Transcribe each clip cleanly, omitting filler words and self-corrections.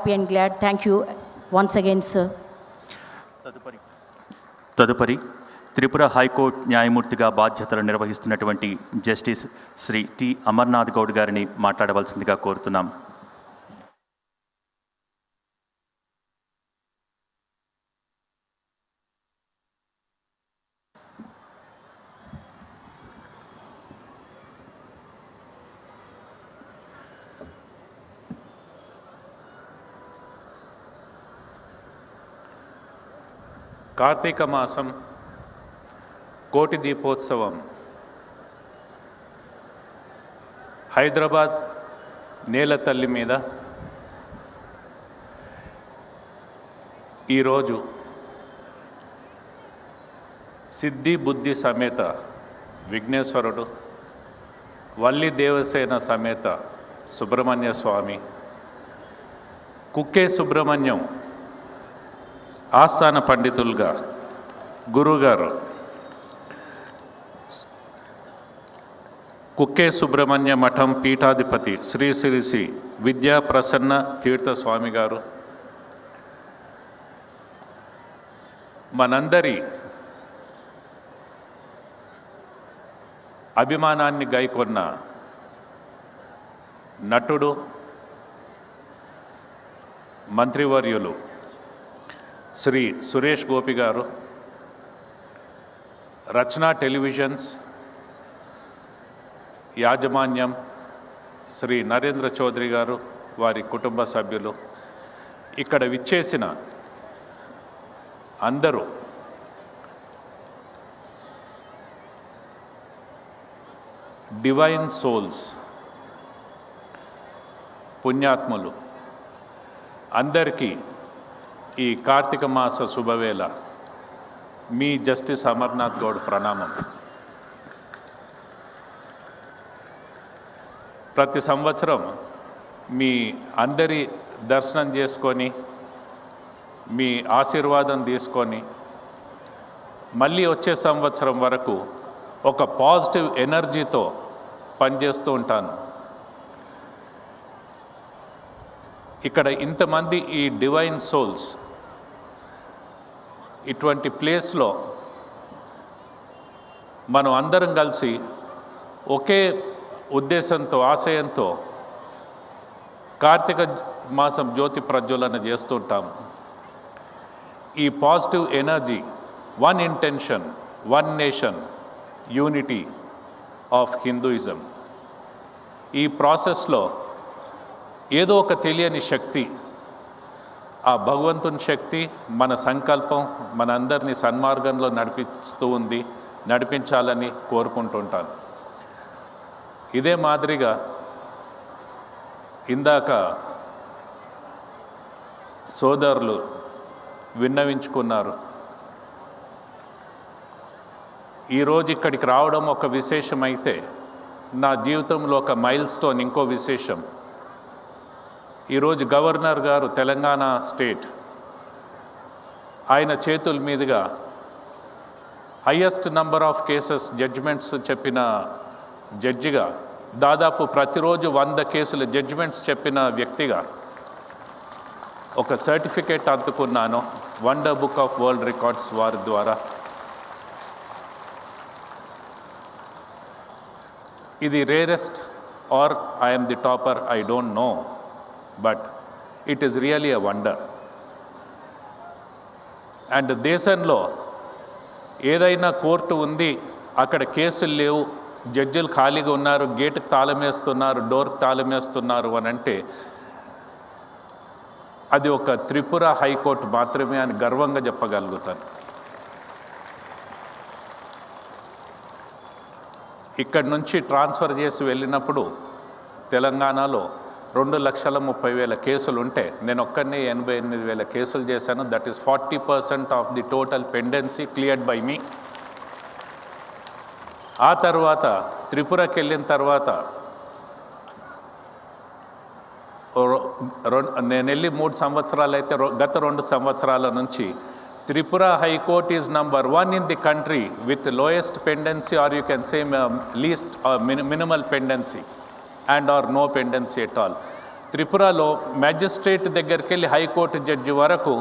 happy and glad. Thank you once again, sir. తదుపరి Tripura high court న్యాయమూర్తిగా బాధ్యతలు నిర్వహిస్తున్నటువంటి జస్టిస్ శ్రీ టి అమర్నాథ్ గౌడ్ గారిని మాట్లాడవలసిందిగా కోరుతున్నాం. కార్తీక మాసం కోటి దీపోత్సవం హైదరాబాద్ నేల తల్లి మీద ఈరోజు సిద్ధి బుద్ధి సమేత విఘ్నేశ్వరుడు, వల్లి దేవసేన సమేత సుబ్రహ్మణ్య స్వామి, కుక్కే సుబ్రహ్మణ్యం ఆస్థాన పండితులుగా గురుగారు కుక్కే సుబ్రహ్మణ్య మఠం పీఠాధిపతి శ్రీ శ్రీ శ్రీ విద్యా ప్రసన్న తీర్థస్వామి గారు, మనందరి అభిమానాన్ని గైకొన్న నటుడు, మంత్రివర్యులు శ్రీ సురేష్ గోపి గారు, రచనా టెలివిజన్స్ యాజమాన్యం శ్రీ నరేంద్ర చౌదరి గారు, వారి కుటుంబ సభ్యులు, ఇక్కడ విచ్చేసిన అందరూ డివైన్ సోల్స్, పుణ్యాత్ములు అందరికీ ఈ కార్తీక మాస శుభవేళ మీ జస్టిస్ అమర్నాథ్ గౌడ్ ప్రణామం. ప్రతి సంవత్సరం మీ అందరి దర్శనం చేసుకొని మీ ఆశీర్వాదం తీసుకొని మళ్ళీ వచ్చే సంవత్సరం వరకు ఒక పాజిటివ్ ఎనర్జీతో పనిచేస్తూ ఉంటాను. ఇక్కడ ఇంతమంది ఈ డివైన్ సోల్స్ ఇటువంటి ప్లేస్లో మనం అందరం కలిసి ఒకే ఉద్దేశంతో, ఆశయంతో కార్తీక మాసం జ్యోతి ప్రజ్వలన చేస్తుంటాం. ఈ positive energy, one intention, one nation, unity of Hinduism. ఈ ప్రాసెస్లో ఏదో ఒక తెలియని శక్తి, ఆ భగవంతుని శక్తి మన సంకల్పం మనందరినీ సన్మార్గంలో నడిపిస్తూ ఉంది, నడిపించాలని కోరుకుంటుంటాను. ఇదే మాదిరిగా ఇందాక సోదరులు విన్నవించుకున్నారు. ఈరోజు ఇక్కడికి రావడం ఒక విశేషమైతే, నా జీవితంలో ఒక మైల్ స్టోన్ ఇంకో విశేషం. ఈరోజు గవర్నర్ గారు, తెలంగాణ స్టేట్, ఆయన చేతుల మీదుగా highest number of cases judgements చెప్పిన జడ్జిగా, దాదాపు ప్రతిరోజు 100 కేసుల జడ్జిమెంట్స్ చెప్పిన వ్యక్తిగా ఒక సర్టిఫికేట్ అందుకున్నాను wonder book of world records వారి ద్వారా. ఇది rarest or I'm the topper, I don't know, but it is really a wonder. And దేశంలో ఏదైనా కోర్టు ఉంది, అక్కడ కేసులు లేవు, జడ్జిలు ఖాళీగా ఉన్నారు, గేటుకు తాళం వేస్తున్నారు, డోర్కి తాళం వేస్తున్నారు అని అంటే అది ఒక త్రిపుర హైకోర్టు మాత్రమే అని గర్వంగా చెప్పగలుగుతాను. ఇక్కడి నుంచి ట్రాన్స్ఫర్ చేసి వెళ్ళినప్పుడు తెలంగాణలో 2,30,000 కేసులు ఉంటే నేను ఒక్కనే 88,000 కేసులు చేశాను. That is 40% of the total pendency cleared by me. ఆ తర్వాత త్రిపురకి వెళ్ళిన తర్వాత నేను వెళ్ళి 3 సంవత్సరాలు అయితే, గత 2 సంవత్సరాల నుంచి Tripura high court is number 1 in the country with lowest pendency, or you can say least minimal pendency and or no pendency at all. త్రిపురలో మ్యాజిస్ట్రేట్ దగ్గరికి వెళ్ళి హైకోర్టు జడ్జి వరకు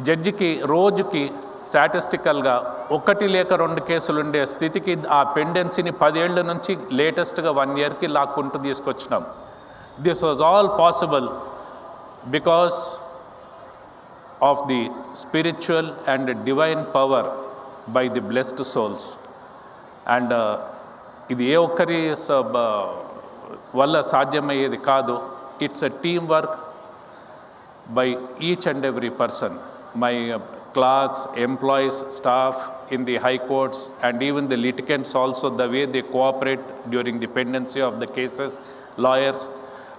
జడ్జికి రోజుకి స్టాటిస్టికల్గా 1 లేక 2 కేసులు ఉండే స్థితికి ఆ పెండెన్సీని 10 ఏళ్ల నుంచి లేటెస్ట్గా 1 ఇయర్కి లాక్కుంటూ తీసుకొచ్చినాం. This was all possible because of the spiritual and divine power by the blessed souls. And ఇది ఏ ఒక్కరి వల్ల సాధ్యమయ్యేది కాదు. It's a team work by each and every person, my clerks, employees, staff in the high courts, and even the litigants also, the way they cooperate during the pendency of the cases, lawyers.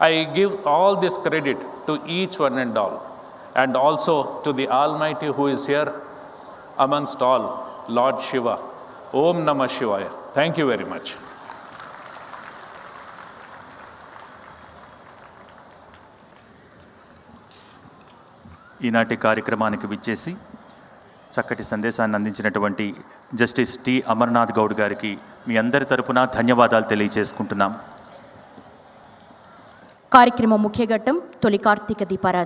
I give all this credit to each one and all, and also to the Almighty who is here amongst all, Lord Shiva. Om Namah Shivaya. Thank you very much. ఈనాటి కార్యక్రమానికి విచ్చేసి చక్కటి సందేశాన్ని అందించినటువంటి justice T Amarnath Goud గారికి మీ అందరి తరపున ధన్యవాదాలు తెలియజేసుకుంటున్నాం. కార్యక్రమం ముఖ్య ఘట్టం తొలి కార్తీక దీపారాధన.